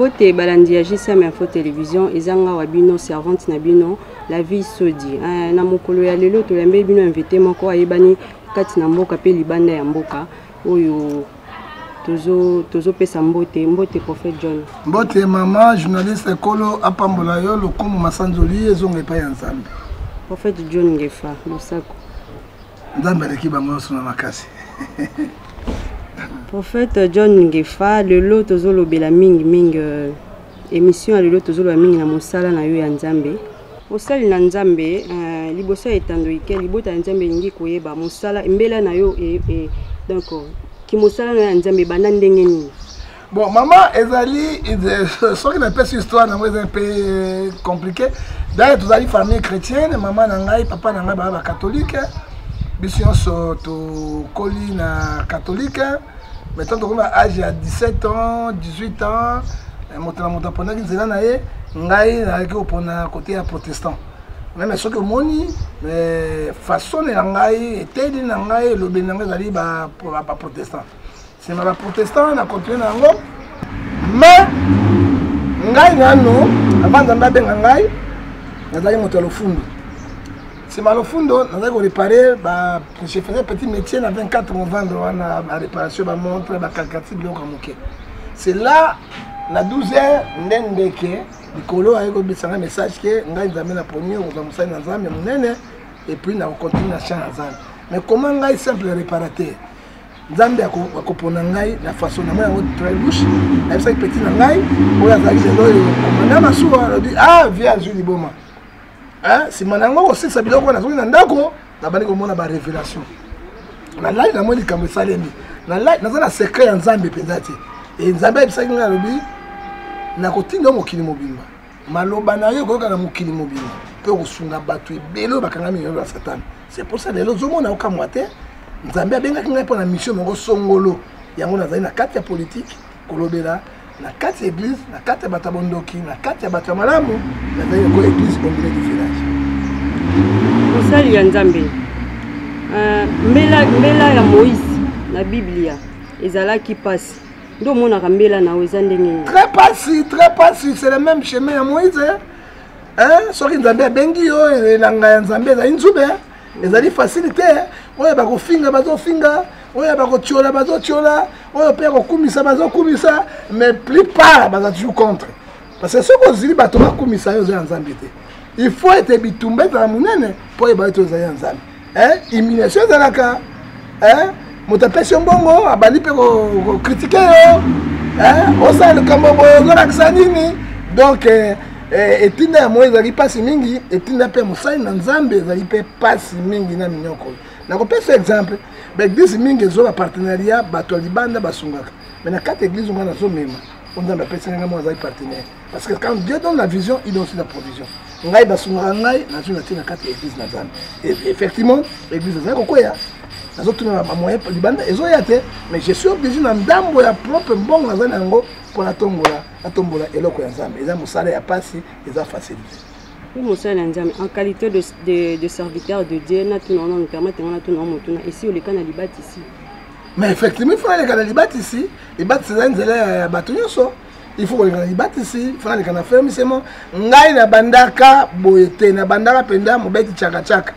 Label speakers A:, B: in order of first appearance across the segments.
A: Mbote balandi ya JSM Info Télévision ezanga wa bino servante na bino la vie sodi na mokolo ya lelo to lambe bino invité moko ayebani kati na mboka pe libanda ya mboka oyo tozo pesa mbote prophète John
B: mbote mama journaliste ekolo apambola yo lokumu masanzoli ezonga pa ya nzambe
A: prophète John Ngefa Losako
B: nzambe aleki bango sona makasi
A: prophète John Ngefa lelo tozo lobela mingi émission ya lelo tozo lobela mingi na mosala na yo ya nzambe osali na nzambe liboso etando ike libota nzambe lingi koyeba mosala mbela na yo donc ki mosala na nzambe banda ndenge nini.
B: Bon maman ezali soki na pesa histoire na moi un peu compliqué d'ailleurs tous ali famille chrétienne maman na ngai papa na ngai ba catholique biso so to koli na catholique mais tant que âge à 17 ans 18 ans monta pona ki nzela na ye ngai na ki opona côté ya protestant même ce que moni mais façon na ngai eteli na ngai lo benanga zali ba protestant c'est ma protestant na continuer na ngo mais ngai nano avant d'amba benga ngai nazali moto lo fundo c'est mal au fundo nazali ko réparer ba je faisais petit métier na 24 novembre na réparation ba montre ba calcati biloko moke c'est là na 12h ndendeke Nicolo a eu un message que nous avons la première, nous avons fait un et puis nous continuons à changer. Mais comment nous avons simple réparateur Zambia a compris la façon dont nous avons très louche. Nous avons petit nangai, nous avons dit ah viens Julie Boma. Si manango aussi ça biloko na zoni ndako na bani ko mona ba révélation. Na live na moni kambe salemi. Na live na zana secret ya Nzambe pendati. Et Nzambe bisaki na lobi na kotinga mokili mobimba maloba na yo koyoka na mokili mobimba pe kosunga bato ebelo bakanga minyo ya Satan. C'est pour ça lelo zomona okamwa te Nzambe abengaki ngai pona mission moko songolo yango nazali na kati ya politique kolobela na kati ya église na kati ya bato bondoki na kati ya bato malamu nazali ko église congolais du village
A: osali ya Nzambe mbela ya Moïse na Biblia ezalaki pasi.
B: Très passif, c'est le même chemin à Moïse. Ce qui Nzambe bengi yo elanga Nzambe za inzube ezali facilité oyo ba ko finga bazo finga oyo ba ko tiola bazo tiola oyo pe ko kumisa bazo kumisa mais plupart baza toujours contre parce que ce que zili bato ba kumisa yo za Nzambe te il faut être bitumba za munene pour ba to za Nzambe humiliation za laka motapesi mbongo abali pe ko critiquer yo osa le kambo boyo ngolakisa nini donc etinda Moïse ali pasi mingi etinda pe mosali na Nzambe ezali pe pasi mingi na minyoko na ko pesa exemple ba église mingi zo ba partenariat bato libanda basungaka mais na quatre églises on a zo mema on a pesa nga mo azali partenaire parce que quand Dieu donne la vision il donne aussi la provision ngai basungaka ngai na zo na tina quatre églises na Nzambe et effectivement l'église za ko koya mais je suis obligé de me propre bon pour la tombola et le Nzambe. Et ça, mon salaire a passé, et ça facilité.
A: En qualité de serviteur de Dieu, nous permettons ici au Canada ici.
B: Mais effectivement, il faut aller à Libat ici. Libat, c'est un bâton. Il faut aller à Libat ici. Il faut aller à fermissement. Ngai na bandaka boyete na bandaka penda mobeti chaka chaka.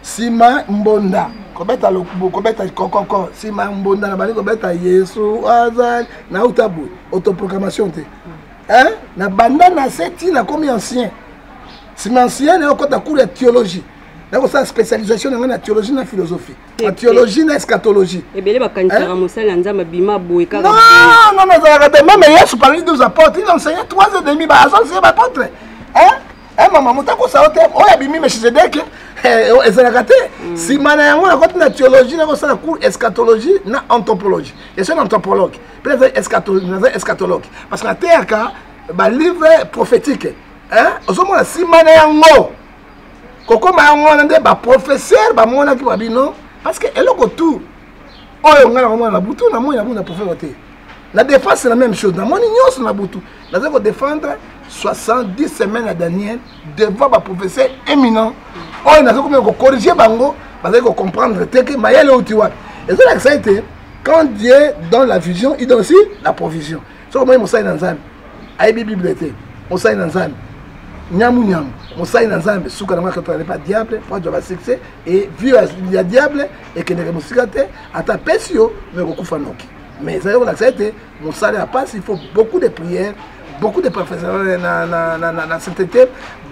B: Sima mbonda. Kobeta lokubo kobeta kokoko sima mbonda na bali kobeta Yesu azali na utabu autoproclamation te na banda na seti na comme ancien sima ancien na okota cours de théologie na ko sa spécialisation na théologie na philosophie na théologie na eschatologie
A: ebele bakanisa mosala Nzambe bima boye kaka
B: non ça va même Yesu parmi 12 apôtres il enseignait 3 ans et demi ba c'est pas apôtre maman motako sa hote oya bimi Melchizedek ezalaka te sima na yango nakoti na théologie nakosala cours eschatologie na anthropologie je suis un anthropologue peut-être eschatologue parce que nateyaka balivre prophétique ozomona sima na yango kokoma yango wana nde baprofesseur bamonaki babino parce que eloko tu oyo ngai nakomona na butu namoni na prophète te la défense c'est la même chose namoni nyonso na butu naza ko défendre 70 semaines à Daniel devant ma professeur éminent. On a comme corriger bango, parce qu'il faut comprendre que Mayele Otiwa. Et ça a été quand Dieu donne la vision, il donne aussi la provision. C'est comme ça dans Nzambe. aibi bibliothèque mosali na nzambe nyamu nyamu mosali na nzambe suka na ngaka to pas diable pour avoir succès et vu ya diable et que ne musika te ata pesio mais kokufa noki mais ça on accepte mosali a passe il faut beaucoup de prières beaucoup de professionnels na sainteté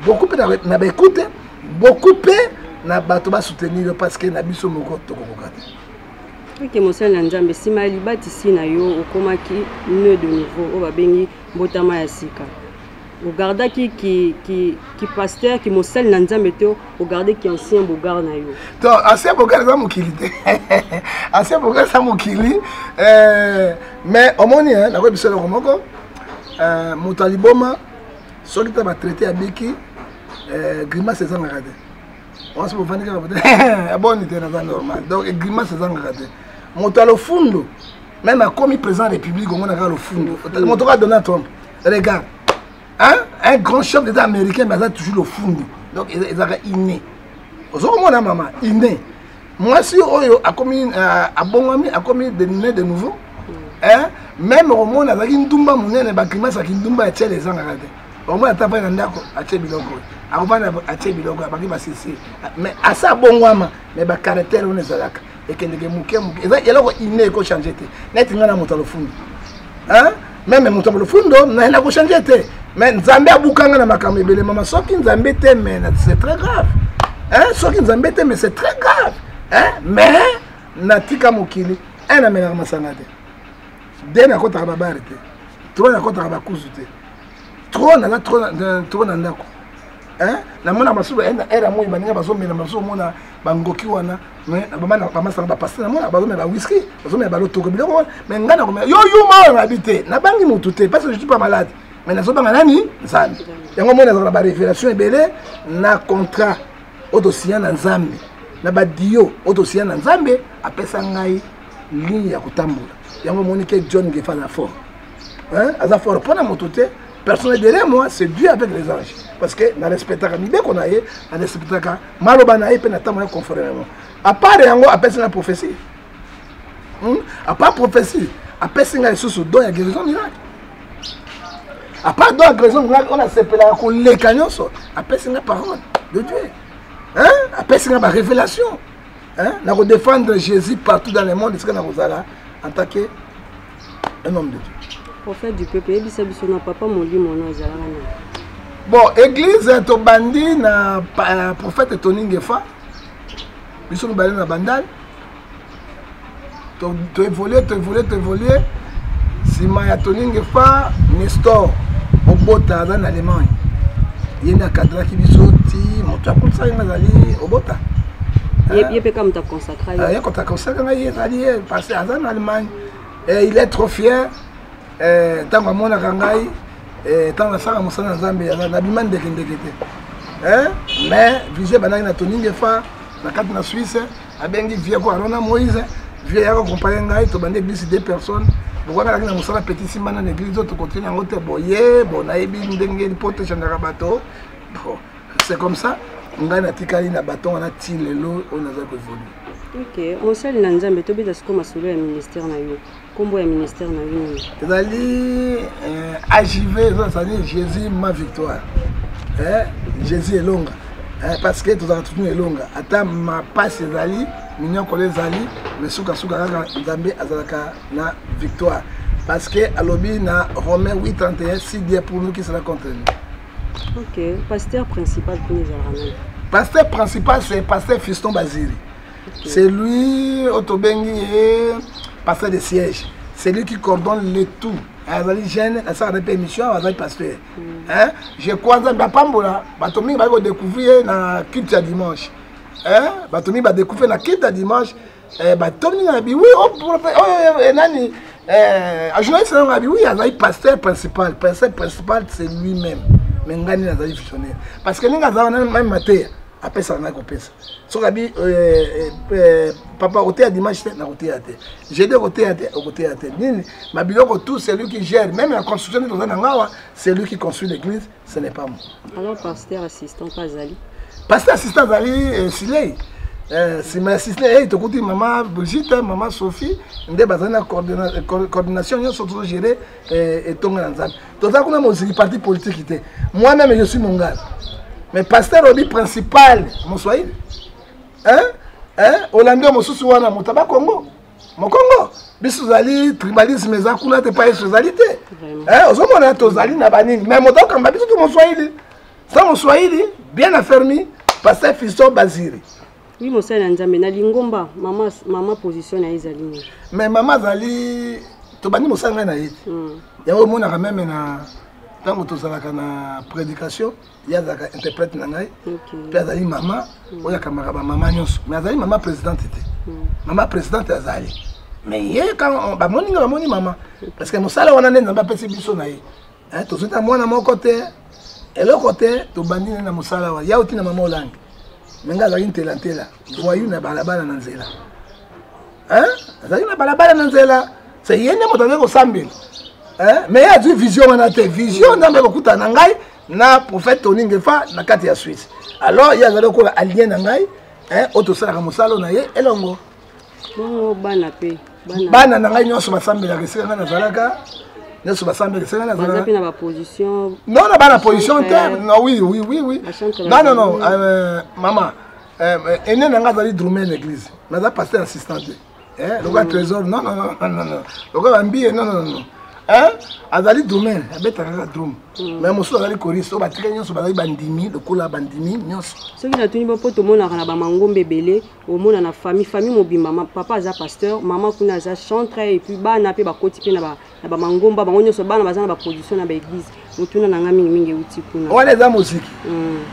B: beaucoup na écoute beaucoup na bato ba soutenir parce que na biso moko to kokokata.
A: Ok, mosali na nzambe sima ya libatisi na yo okomaki nœud de niveau oyo babengi mbotama ya sika ogardaki ki pasteur ki mosali na nzambe te ogardaki ancien bogar na yo
B: to ancien bogar za mokili te ancien bogar za mokili mais omoni nakoyi biso eloko moko moto aliboma soki ta batraité ya biki grimace ezangaka te on se bofandi kaka te aboni te naza normal donc grimace ezangaka te moto alofundo même akomi président république omona kaka lofundo moto ka Donald Trump regarde hein? Un grand chef d'état américain mais aza toujours lofundo donc ezaka inné ozokomona mama inné mwasi oyo akomi abongwami akomi de nouveau hein? Même omona azalaki ndumba monene bagrimace aki ndumba ya tiele ezangaka te omona ata mpai na ndako atie biloko akobana atie biloko abaki basisi mais asa abongwama mais bacaractère wana ezalaka ekendeke moke moke eza eloko ine ekochange te neti ngai na moto alofundo meme moto alofundo naenda kochange te mais nzambe abukanga na makambo ebele mama soki nzambe te mais c'est très grave soki nzambe te mais c'est très grave mais natika mokili namelaka masanga te de nakotaka babare te tro nakotaka bakuzu te tro naza tro na ndako namona masusu era moi baninga bazomela masusu mona bangoki wana bamasanga bapaste namona bazomela whisky bazomela balotoko biloko mais nga nakomela yo yuma oyo nabi te nabangi mutu te parce que je suis pas malade mais nazobanga nani nzambe yango mona nazala barévélation ebele na contrat otosia na nzambe na badio otosia na nzambe apesa ngai ligne ya kotambola yango moni ke John Gefa na fort aza fort pona moto te personne derrière moi c'est Dieu avec les anges parce que na respectaka mibeko na ye na respectaka maloba na ye pe na tamona conformément à part yango apesa na prophétie à part prophétie apesa nga lisusu don ya guérison miracle à part don ya guérison miracle on a sepelaka koleka nyonso apesa nga parole de Dieu apesa nga ba révélation na ko défendre Jésus partout dans le monde c'est que na kozala en tant que un homme de Dieu.
A: Prophète du peuple, et bisa biso na papa molimo na zalanga na.
B: Bon, église to bandi na prophète Tony Ngefa. Biso bali na bandal. To évoluer. Sima ya Tony Ngefa, Nestor Obota dans Allemagne. Yena kadra ki biso ti moto akonsa ngazali Obota.
A: Il comme ta consacré.
B: Il quand tu as consacré, il est passé en Allemagne. Et il est trop fier. Tant que mon akangai, tant que ça, mon sang en Zambie, il a bimane de kindekete. Mais visé banane na Tony Ngefa, na carte na Suisse, a bengi vieux quoi, on a Moïse, vieux yako comparé ngai, to bande église deux personnes. Pourquoi on a mon sang petit simana na église, to continue en haute boyer, bon aïbi ndenge pote chandara bateau. Bon, c'est comme ça. Ngai na tikali na bâton na ti lelo on a za évoluer.
A: OK, mosali na nzambe to beta siko masolo ya ministère na yo. Kombo ya ministère na yo.
B: Ezali AJV ça dit Jésus ma victoire. Jésus elonga. Parce que tout a tenu elonga. Ata ma passe ezali, minyo kole ezali, mais suka kaka nzambe azalaka na victoire. Parce que alobi na Romains 8:31 si Dieu pour nous qui sera contre nous.
A: Ok, pasteur principal pour les Aramais.
B: Pasteur principal, c'est pasteur Fiston Basile. Okay. C'est lui, Otobengi, et pasteur de siège. C'est lui qui coordonne le tout. Azali jeune, ça a été mission, Azali pasteur. Je crois que Bapambola, Batomi va découvrir dans culte à dimanche. Batomi va découvrir dans culte à dimanche. Batomi va dire oui, oh, nani. Journaliste va dire oui, Azali pasteur principal. Pasteur principal, c'est lui-même. Mais ngani nazali fusionnaire parce que ninga za même matin après ça na kopesa so kabi papa côté à dimanche na côté à terre j'ai deux côtés à terre nini mabiloko tout c'est lui qui gère même la construction de dans ngawa c'est lui qui construit l'église ce n'est pas moi.
A: Alors pasteur assistant pas Zali
B: pasteur assistant Zali Silei si ma assisté to kuti maman Brigitte maman Sophie ndé bazana coordination yo surtout gérer et tonga nzambe to za kuna moziki parti politique té moi même je suis mongala mais pasteur obi principal mon Swahili Orlando mosusu wana motaba Congo mon Congo biso zali tribalisme za kuna te pas socialité ozomona to zali na banini mais motoka mba biso to mon Swahili ça mon Swahili bien affermi pasteur Fiston Baziri.
A: Oui, mon frère Nzambe na lingomba maman position na ezali.
B: Mais maman zali to bani mo sanga na yiti. Ya o mona quand même na tango to zalaka na prédication, ya zaka interprète na ngai. Puis azali maman, oya kamara ba maman nyonso. Mais azali maman présidente té. Maman présidente azali. Mais ye quand ba moni maman parce que mosala wana nenda ba pesi biso na ye. To zota mwana mo côté et le côté to bandi na mosala wa ya uti na maman olangi. Menga zali ntela voyou na balabala na nzela zali na balabala na nzela c'est yene moto ko sambela mais ya du vision wana te vision ndambe kokuta na ngai na prophète Tony Ngefa na kati ya Suisse alors ya zali ko alien na ngai auto sala mosalo na ye elongo
A: bongo
B: bana na ngai nyonso basambela ke senga na zalaka nyonso basambela senga na zalaka
A: na ba position
B: non na ba position te non oui non maman ene na ngazali drumer l'église naza pasteur assistant le gars trésor non le gars ambie non azali drumer abetaka drum mais mosu azali choriste o batika nyonso bazali bandimi lokola bandimi nyonso
A: soki na tuni po tomona kana ba mangombe belé omona na famille mobimba papa aza pasteur maman kuna aza chantre et puis bana pe bakoti pe na ba mangomba bango nyonso bana bazana ba production na ba église mutuna na ngami mingi uti kuna
B: on est dans musique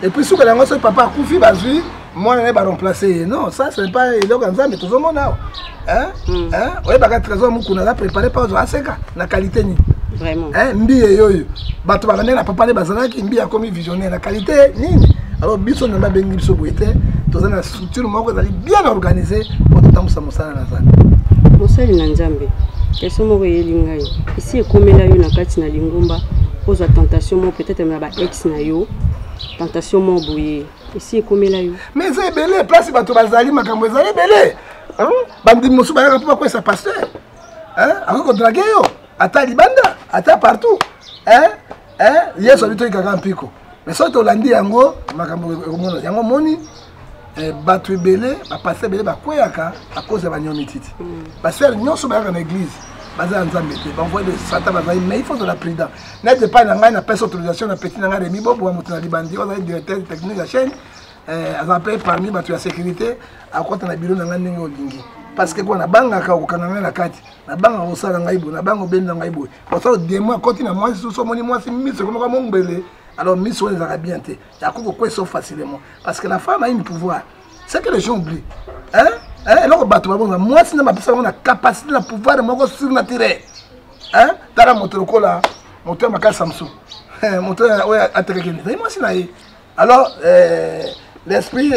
B: et puis soki na ngoso papa kufi bazui moi ne ba remplacer non ça c'est pas eloko nzambe tozomona ouais baka trésor mukuna la préparer pas au aseka na qualité ni
A: vraiment
B: mbiye yoyo bato ba na papa le bazalaki mbiya comme visionnaire la qualité nini alors biso na bengi biso boité tozana structure moko ezali bien organisée pour totambusa mosala na zana
A: mosali na nzambe question moko yelingai ici ekomela yo na kati na lingomba pose tentation mo peut-être na ba ex na yo tentation mo boye ici ekomela yo
B: mais c'est belé place bato bazali makambo ezali belé bandi mosu ba ko quoi ça pasteur ako draguer yo ata libanda ata partout yeso bito ikaka mpiko mais so to landi yango makambo komona yango moni bato belé ba pasteur belé ba koyaka à cause de banyomi titi pasteur nyonso ba na église baza nzambe te ba envoyer des sata bazali mais il faut de la prudence n'était pas na ngai na personne autorisation na petit na ngai remi bobo wa mutuna libandi wa directeur technique la chaîne appelé parmi bato ya sécurité akota na biro na ngai ndenge olingi parce que kwa na banga ka okana na kati na banga osala ngai bo na banga obenda ngai bo parce que des mois koti na moi so moni moi c'est mise comme mombele alors mise on les bien te ya ko quoi so facilement parce que la femme a un pouvoir c'est que les gens oublient alors bato ba bonza moi si na ma personne on a capacité na pouvoir moko surnaturel tala moto ko la moto ma ka Samsung moto ouais attaquer moi si na alors l'esprit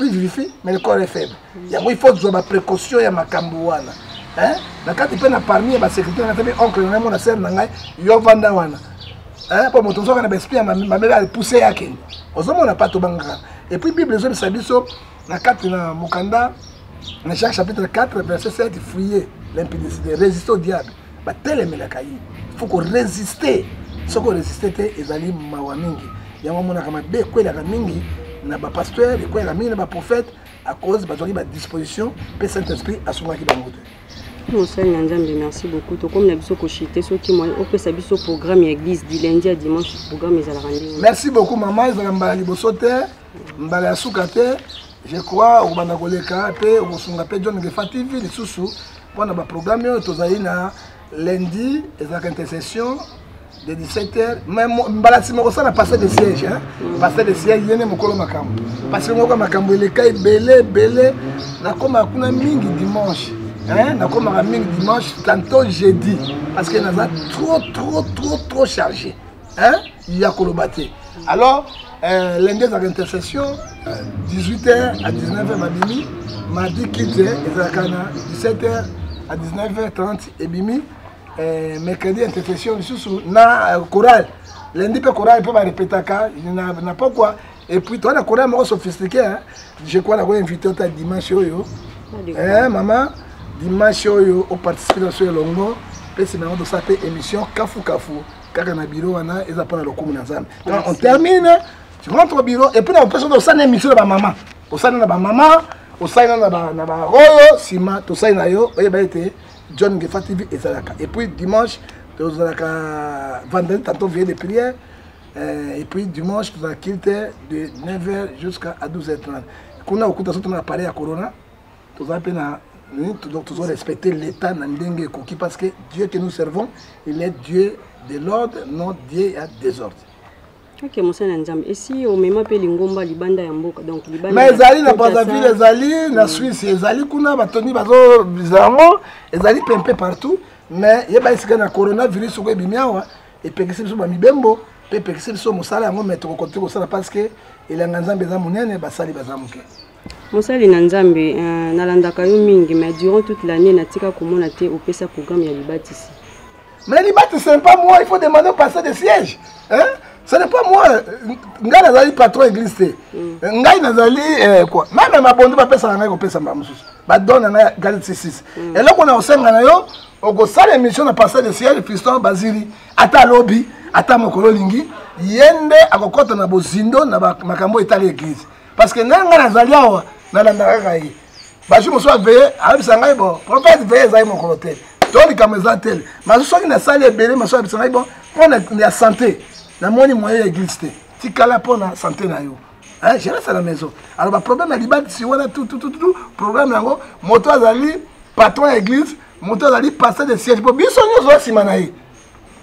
B: vivifie mais le corps est faible il faut jouer ma précaution ya makambo wana na kati pe na parmi ba sécurité na tabe oncle na mon sœur na ngai yo vanda wana pour moto soka na esprit ma bébé a poussé yake ozomo na pato banga et puis bible zo biso na kati na mukanda na Jacques chapitre 4 verset 7 fuyez l'impudicité résister au diable ba telemela kai faut qu'on résister ce qu'on résister te ezali mawa mingi yango mona kama be kwela ka mingi na ba pasteur de kwela mingi na ba prophète à cause bazori ba disposition pe Saint-Esprit asunga ki bango te
A: mosali na nzambe merci beaucoup to comme na biso ko chiter soki moi opesa biso programme ya église du lundi à dimanche programme ezala rendez-vous
B: merci beaucoup maman ezala mbala liboso te mbala ya suka te je crois au banda koleka pe au sunga pe John Ngefa TV lisusu pona ba programme yo tozali na lundi ezala intercession de 17h même mbalasi moko ça na passer de siège passer de siège yene mokolo makambo parce que moko makambo le kai belé na koma kuna mingi dimanche na koma mingi dimanche tantôt jeudi parce que na trop chargé il y a kolobate alors lundi à intercession 18h à 19h mabimi mardi quitte ezakana 17h à 19h30 et bimi mercredi intercession sous na chorale lundi pe chorale pe ba répéter ka na pourquoi Et puis toi, on a un sophistiqué, hein. Je crois qu'on a invité au dimanche. Maman, dimanche, on participe à ce longo. Et c'est maintenant de ça, émission Kafu Kafu. Quand on a bureau, on termine, tu rentres au bureau, et puis on peut se faire une émission de ma maman. On s'en a maman, on s'en a Royo, Sima, tout ça, John Gefa TV et Zalaka. Et puis dimanche, on a vendredi, tantôt veillée de prière. Et puis dimanche, on a quitté de 9h jusqu'à 12h30. Quand on a appareil à Corona, on doit respecter l'État parce que Dieu que nous servons, il est Dieu de l'ordre, non Dieu à désordre.
A: Ok, Moussa Nzambe. Et si au même appel Ngomba Libanda Yamboka, donc Libanda.
B: Mais Ezali na Brazzaville, Ezali na Suisse, Ezali kuna batoni bazo bizarrement, Ezali pempé partout, mais yeba isika na coronavirus ko bimiawa et pekisi biso ba mibembo, pe pekisi biso mosala yango mettre côté ko sala parce que il a Nzambe za munene basali bazamuke.
A: Moussa Nzambe nalandaka yo mingi mais durant toute l'année natika komona te opesa programme ya Libati ici.
B: Mais Libati c'est pas moi, il faut demander au passé de siège. Hein? Ce n'est pas moi. Ngai nazali patron église. Ngai nazali quoi. Même ma bonde ba pesa ngai ko pesa ba mususu. Ba donne ngai Galati 6. Et là on a osenga na yo, on go sala émission na passé de siège Fiston Bazili, ata lobby, ata mokolo lingi, yende akokota na bozindo na makambo etali église. Parce que nanga nazali awa na landaka kai. Ba ju moso veiller, abisa ngai bon, prophète veiller zai mokolo tel. Toli kameza tel. Ma soki na sala ebele, ma soki abisa ngai bon, on a santé. Na moni moyen église te tikala pona santé na yo hein je reste à la maison alors ba problème à Libati si on a tout programme yango moto azali patron église moto azali pasteur de siège pour biso nyozo simanayi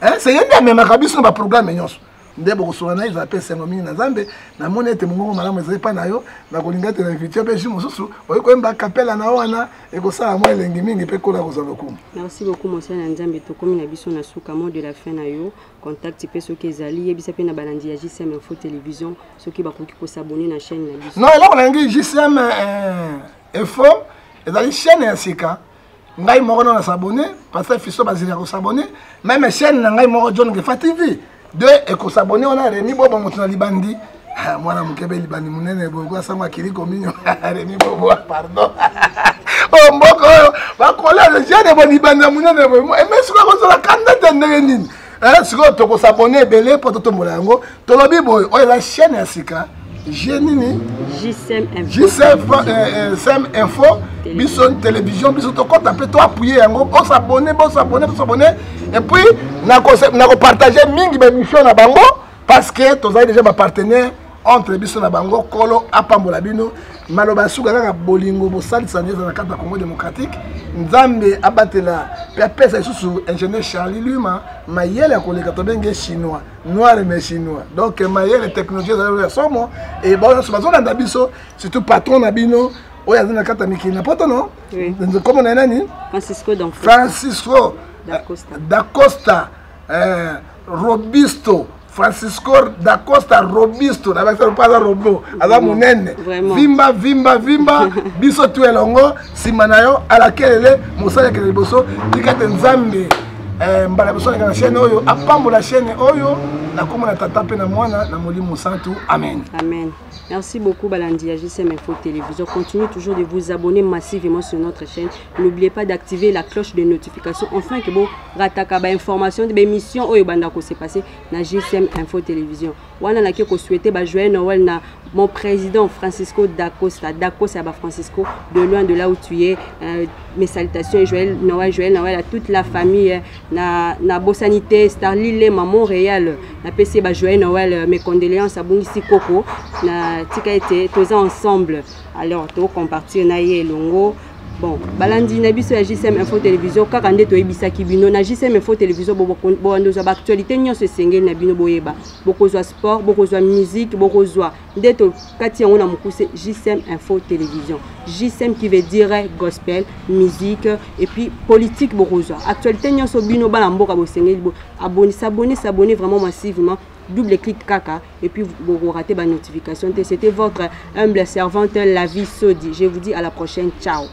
B: hein c'est yende même kabiso ba programme nyonso ndebo ko sona ils appellent Sengomi na Nzambe na moni ete mungu malamu ezali pa na yo na kolinga te na invité pe ji mosusu oyi ko mba kapela na wana e ko sala mo elengi mingi pe ko na ko za lokumu.
A: Merci beaucoup Moussa Nzambe to komi na biso na suka mo de la fin na yo contact pe soki ezali yebisa pe na balandi ya JCM Info Télévision soki bakoki ko s'abonner na chaîne na biso.
B: Non eloko na ngi JCM Info ezali chaîne ya sika ngai moko na s'abonner parce que Fiston Bazili ko s'abonner même chaîne na ngai moko John Gefa TV de eko s'abonner on a Rémi Bobo moto na libandi mwana mukebe libandi munene boko asangwa kiliko minyo Rémi Bobo pardon oh mboko ba kola le jeune bon libandi munene mais ce ko so la candidate ndenge nini si tu veux s'abonner belé pour tout le monde, tu as la chaîne à Sika,
A: JCM
B: Info, Bison Télévision, Bison compte après toi appuyer, on s'abonner, et puis on a partagé mingi émission na bango parce que tu as déjà ma partenaire entre Bison na bango, Kolo, Apambola Bino, Maloba Suga, Bolingo, Bossal, Sanez dans la carte Congo démocratique. Nzambe abatela pesa sous ingénieur Charlie Luma mayele ya koleka tobenge chinois noir mais chinois donc mayele technologie za somo et bon so bazona ndabiso surtout patron na bino oya zina kata mikina poto no comme na nani Francisco da Costa Robusto Francisco da Costa Robusto na bakisa pas robot aza munene vimba biso tu elongo simanayo alakele mosala ke liboso dikate Nzambe mbala biso na chaîne oyo apambola chaîne oyo na komona tata pe na mwana na molimo santu amen.
A: Merci beaucoup Balandi à JCM Info Télévision. Continuez toujours de vous abonner massivement sur notre chaîne. N'oubliez pas d'activer la cloche de notification afin que vous rataka ba information de l'émission oyo banda ko s'est passé na JCM Info Télévision. Wana na ko souhaiter ba joyeux Noël na mon président Francisco da Costa. Da Costa ba Francisco de loin de là où tu es. Mes salutations et joyeux Noël à toute la famille na Bossanité Starlile maman Montréal. Na PC ba joyeux Noël mes condoléances à Bungisi Coco na tika été tous ensemble alors to compartir na ye longo bon balandi na biso ya JCM Info Télévision kaka nde to ebisa kibino na JCM Info Télévision bo ndoza ba actualité nyonso sengeli na bino boyeba bokozwa sport bokozwa musique bokozwa nde to kati yango na mukuse JCM Info Télévision JCM qui veut dire gospel musique et puis politique bokozwa actualité nyonso bino bala mboka bo sengeli bo s'abonner vraiment massivement double clic caca et puis vous ratez ma notification. C'était votre humble servante La Vie Sodi. Je vous dis à la prochaine. Ciao.